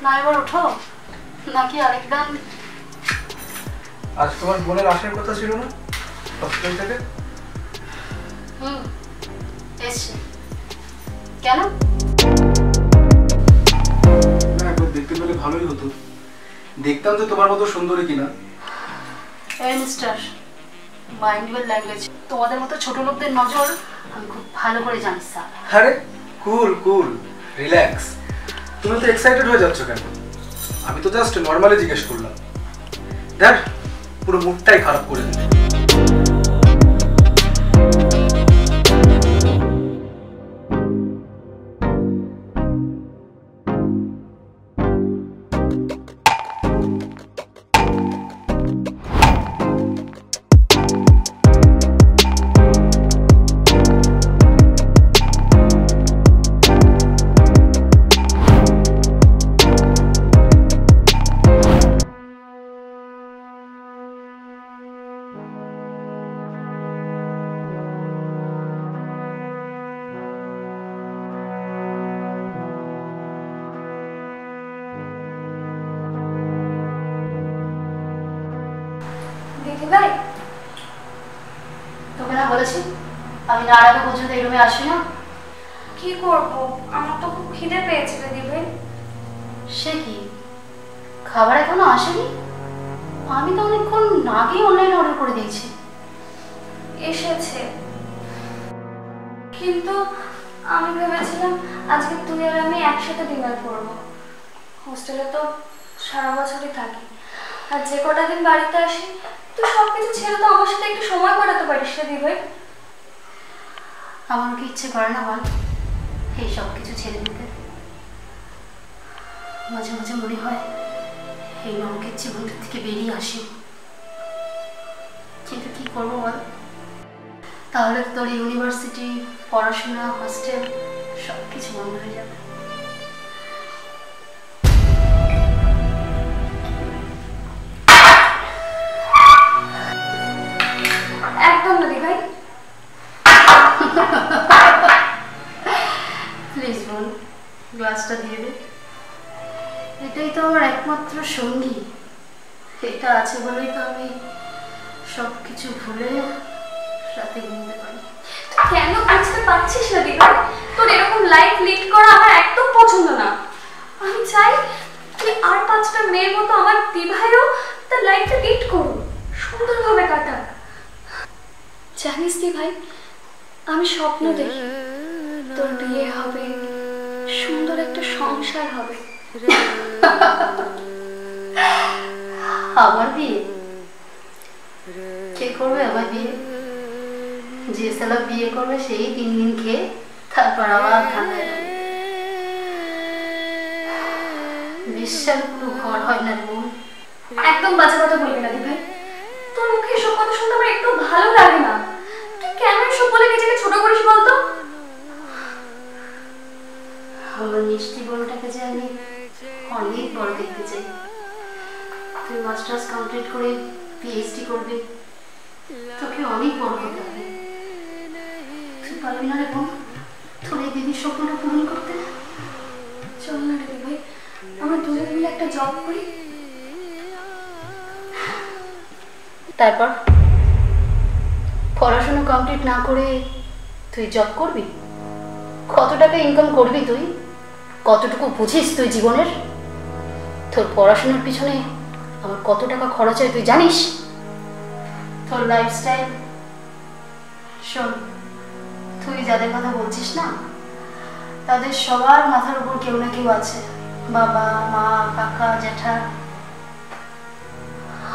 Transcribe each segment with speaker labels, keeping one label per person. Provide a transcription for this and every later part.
Speaker 1: না এবার ওঠো নাকি আরেক গান?
Speaker 2: আজ তোমার বোনের আসার কথা ছিল না হসপিটাল থেকে?
Speaker 1: এসছে। কেন?
Speaker 2: না একবার দেখতে পেলে ভালোই হতো। দেখতাম যে তোমার মতো সুন্দরী কিনা।
Speaker 1: এই মিস্টার, মাইন্ড ইউর ল্যাঙ্গুয়েজ। তোমাদের মতো ছোট লোকদের নজর আমি খুব ভালো করে জানি স্যার।
Speaker 2: আরে কুল কুল রিল্যাক্স। তুমি তো এক্সাইটেড হয়ে যাচ্ছ কেন? আমি তো জাস্ট নর্মালি জিজ্ঞেস করলাম। দেখ পুরো মুডটাই খারাপ করে দিলে।
Speaker 1: ভাই তোকে না বলেছি আমি না আগে পর্যন্ত এই রুমে আসি না।
Speaker 3: কি করব, আমার তো খুব খিদে পেয়েছে দিদি ভাই।
Speaker 1: সে কি খাবার এখনো আসেনি? আমি তো অনেকক্ষণ আগেই অনলাইনে অর্ডার করে দিয়েছি।
Speaker 3: এসেছে, কিন্তু আমি ভেবেছিলাম আজকে তুই আর আমি একসাথে ডিনার করবো। হোস্টেলে তো সারা বছরই থাকি, আর যে কটা দিন বাড়িতে আসি তুই সবকিছু ছেড়ে তো আমার সাথে একটু সময় কাটাতে পারিস রে দিদি ভাই।
Speaker 1: আমার কি ইচ্ছে করে না বল এই সব কিছু ছেড়ে দিতে? মাঝে মাঝে মনে হয় এই নরকের জীবনটা থেকে বেরিয়ে আসি, কিন্তু কি করবো বল? তাহলে তোর ইউনিভার্সিটি, পড়াশোনা, হস্টেল সব কিছু বন্ধ হয়ে যাবে।
Speaker 3: একদম না দিদি ভাই,
Speaker 1: প্লিজ বল, গ্লাসটা দিয়ে দে। এটাই তো আমার একমাত্র সঙ্গী। এটা আছে বলেই তো আমি সব কিছু ভুলে রাতে ঘুমতে পারি।
Speaker 3: কেন বুঝতে পারছিস না দিদি ভাই? তোর এরকম লাইফ লিড করা আমার একদম পছন্দ না। আমি চাই তুই আর 5টা মেয়ের মতো আমার দিভাইও তার লাইফটা লিড করুন, সুন্দরভাবে কাটাক। জানিস দি ভাই, আমি স্বপ্ন দেখি তোর বিয়ে হবে, সুন্দর একটা সংসার হবে।
Speaker 1: আমার বিয়ে? কে করবে আমার বিয়ে? যে সালা বিয়ে করবে সেই 3 দিন খেয়ে তারপর আবার ঠান্ডায় যাবে। বিশ্বাস কোনো ঘর হয় না রে বোন।
Speaker 3: একদম বাজে কথা বলবি না দি ভাই, তোর মুখে এসব কথা শুনতে আমার একটু ভালো লাগে না। তুই কেন এসব বলে নিজেকে ছোট করিস বলতো?
Speaker 1: আমার মিষ্টি বোনটাকে যে আমি অনেক বড় দেখতে চাই। তুই মাস্টার্স কমপ্লিট করে পিএইচডি করবি, তোকে অনেক বড় হতে হবে। তুই পারবি না রে বোন তোর এই দিদির স্বপ্নটা পূরণ করতে?
Speaker 3: চল না রে ভাই, আমরা দুজন মিলে একটা জব করি।
Speaker 1: তারপর পড়াশোনা কমপ্লিট না করে তুই জব করবি? কত টাকা ইনকাম করবি তুই? কতটুকু বুঝিস তুই জীবনের? তোর পড়াশোনার পিছনে আমার কত টাকা খরচ হয় তুই জানিস? তোর লাইফস্টাইল শোন, তুই যাদের কথা বলছিস না তাদের সবার মাথার উপর কেউ না কেউ আছে, বাবা, মা, কাকা, জ্যাঠা।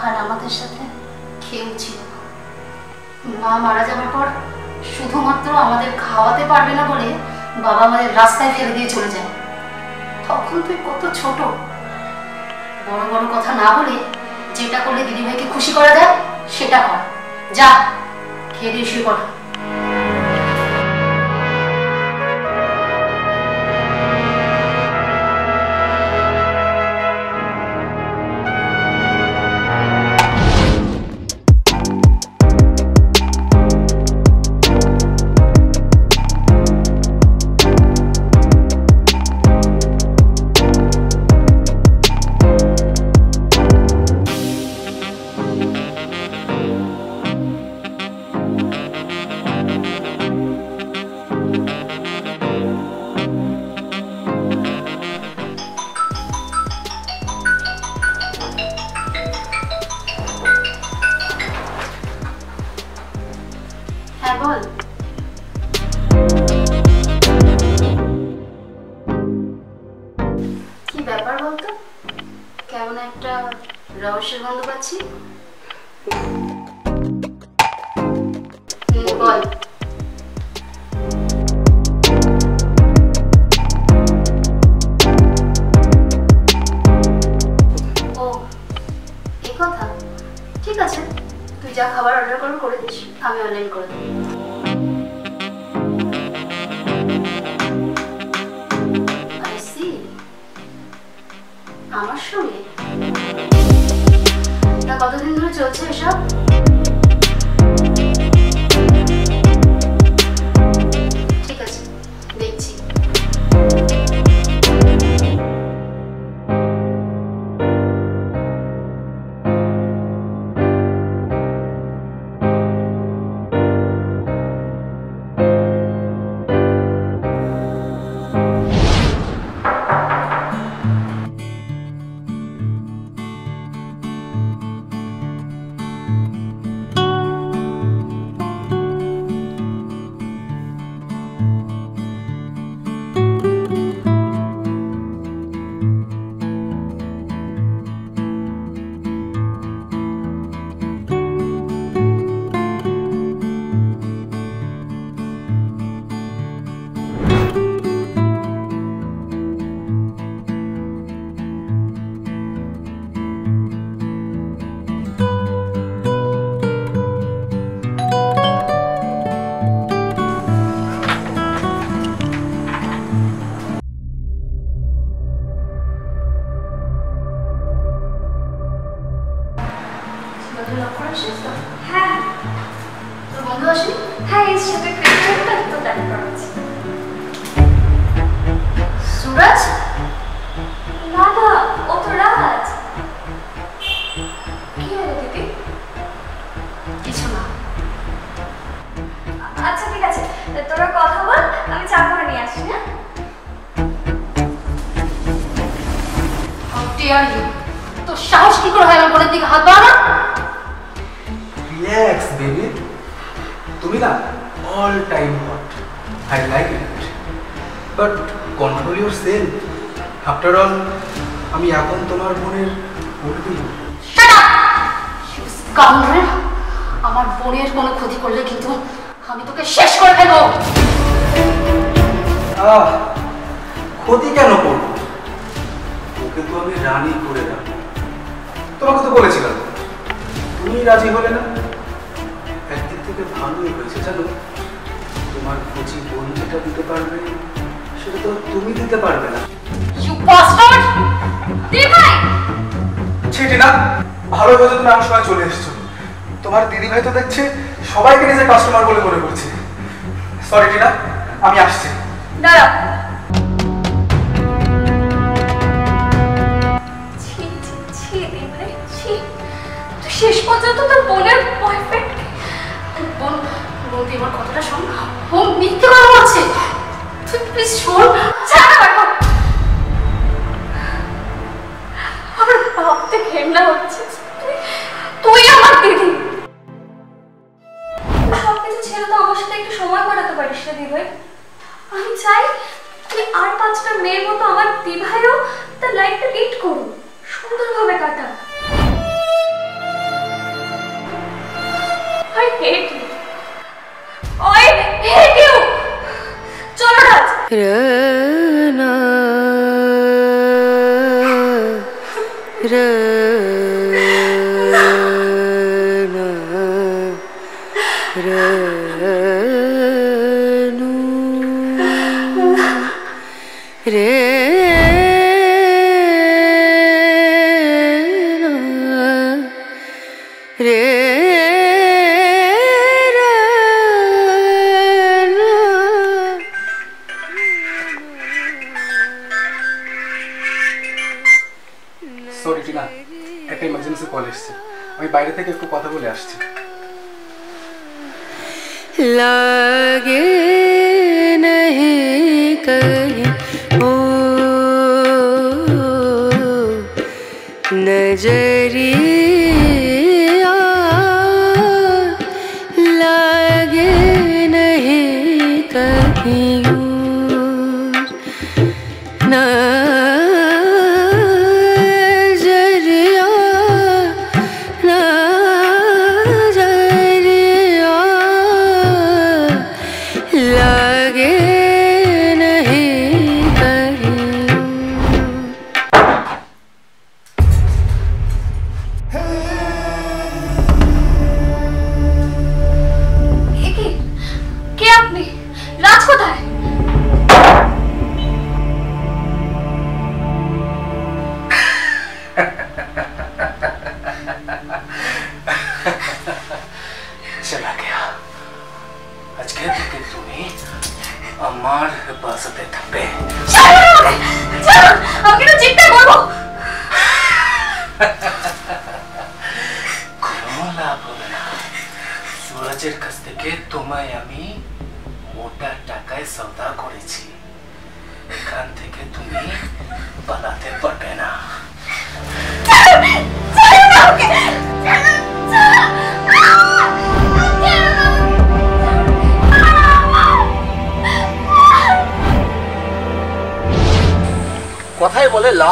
Speaker 1: আর আমাদের সাথে কেউ ছিল না। মা মারা যাওয়ার পর শুধুমাত্র আমাদের খাওয়াতে পারবে না বলে বাবা আমাদের রাস্তায় ফেলে দিয়ে চলে যায়। তখন তুই কত ছোট। বড় বড় কথা না বলে যেটা করলে দিদিভাইকে খুশি করা যায় সেটা কর। যা খেয়ে দিয়ে শুয়ে পড়। বলতো, কেমন একটা রহস্যের গন্ধ পাচ্ছি। বল। ও এই কথা, ঠিক আছে, তুই যা খাবার অর্ডার করবি করে দিস, আমি অনলাইন করে দেবো। আমার সঙ্গে তা কতদিন ধরে চলছে এসব? ঠিক আছে, দেখছি।
Speaker 3: হ্যাঁ,
Speaker 1: তোর বন্ধু আসেনি?
Speaker 3: হ্যাঁ, এর সাথে ক্রিকেট তো দেখা করাচ্ছি।
Speaker 1: সুরাজ?
Speaker 3: না না, ও তো রাজ। কি হলো দিদি?
Speaker 1: কিছু না।
Speaker 3: আচ্ছা ঠিক আছে, তোরা কথা বল, আমি চা করে নিয়ে আসছি। হ্যাঁ,
Speaker 1: তোর সাহস কি করে হয় আমার বোনের দিকে হাত বাড়ানো?
Speaker 2: রিল্যাক্স বেবি, তুমি না all time hot, I like it, but control your self. After all আমি এখন তোমার বোনের বলবি।
Speaker 1: Shut up! স্কাউন্ডারেল! আমার বোনের কোনো ক্ষতি করলে কিন্তু আমি তোকে শেষ করে ফেলবো।
Speaker 2: ক্ষতি কেন করবো? ওকে তো আমি রানী করে রাখবো। তোমাকে তো বলেছিলাম, তুমি রাজি হলে না। একদিক থেকে ভালোই হয়েছে জানো, তোমার কচি বোন যেটা দিতে পারবে সেটা তো তুমি দিতে পারবে না।
Speaker 1: You bastard!
Speaker 3: দিদি ভাই,
Speaker 2: ছিটি না, ভালো হয়েছে তুমি আমার সময় চলে এসেছো। তোমার দিদি ভাই তো দেখছে সবাইকে নিজের কাস্টমার বলে মনে করছে। সরি টিনা, আমি আসছি।
Speaker 3: দাঁড়া। ছি ছি ছি দিদি, ছি, তুই শেষ পর্যন্ত তোর বোনের বয়ফ্রেন্ড।
Speaker 1: বোন, বোন এবার কথাটা শোন। ও মিথ্যে কথা বলছে। তুই প্লিজ শোন।
Speaker 3: ছাড়া রাখো। আমার ভাবতে ঘেন্না হচ্ছে, তুই আমার দিদি। সবকিছু ছেড়ে তো আমার সাথে একটু সময় কাটাতে পারিস না দিদি ভাই। আমি চাই তুই আর 5টা মেয়ের মতো আমার দিভাইও তার লাইফটা লিড করুন, সুন্দরভাবে কাটা। I hate you. I hate you. চলো রাজ।
Speaker 4: Rana,
Speaker 2: সরি টিনা, একটা ইমার্জেন্সি কল এসেছে, আমি বাইরে থেকে একটু কথা বলে আসছি।
Speaker 4: लागे नहीं कहीं ओ नजरिया, लागे नहीं कहीं ना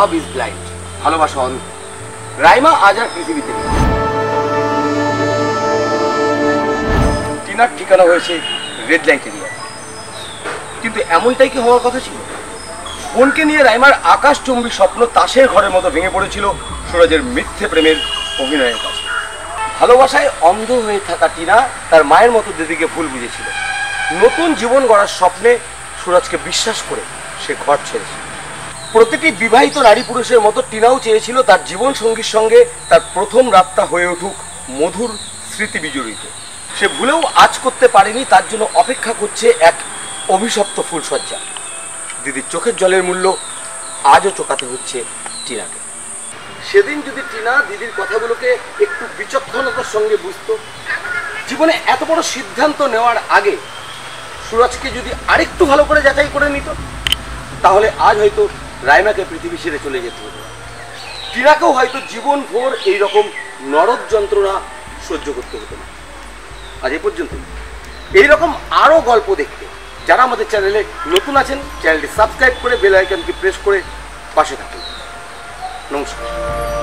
Speaker 5: লাভ ইজ ব্লাইন্ড, ভালোবাসা অন্ধ। রাইমা আজ আর পৃথিবীতে নেই। টিনার ঠিকানা হয়েছে রেড লাইট এরিয়া, কিন্তু এমনটাই কি হওয়ার কথা ছিল? বোনকে নিয়ে রাইমার আকাশচুম্বী স্বপ্ন তাসের ঘরের মতো ভেঙে পড়েছিল সুরজের মিথ্যে প্রেমের অভিনয়ের কাছে। ভালোবাসায় অন্ধ হয়ে থাকা টিনা তার মায়ের মতো দিদিকে ভুল বুঝেছিল। নতুন জীবন গড়ার স্বপ্নে সুরজকে বিশ্বাস করে সে ঘর ছেড়েছিল। প্রতিটি বিবাহিত নারী পুরুষের মতো টিনাও চেয়েছিল তার জীবন সঙ্গীর সঙ্গে তার প্রথম রাতটা হয়ে উঠুক মধুর স্মৃতি বিজড়িত। সে ভুলেও আজ করতে পারেনি, তার জন্য অপেক্ষা করছে এক অভিশপ্ত ফুলসজ্জা। দিদির চোখের জলের মূল্য আজও চোকাতে হচ্ছে টিনাকে। সেদিন যদি টিনা দিদির কথাগুলোকে একটু বিচক্ষণতার সঙ্গে বুঝতো, জীবনে এত বড় সিদ্ধান্ত নেওয়ার আগে সুরজকে যদি আরেকটু ভালো করে যাচাই করে নিত, তাহলে আজ হয়তো রাইমাকে পৃথিবী ছেড়ে চলে যেত হতো। টিনাকেও হয়তো জীবন ভোর এইরকম নরক যন্ত্রণা সহ্য করতে হতো না। আজ এ পর্যন্ত এইরকম আরও গল্প দেখতে যারা আমাদের চ্যানেলে নতুন আছেন, চ্যানেলটি সাবস্ক্রাইব করে বেল আইকনটি প্রেস করে পাশে থাকুন। নমস্কার।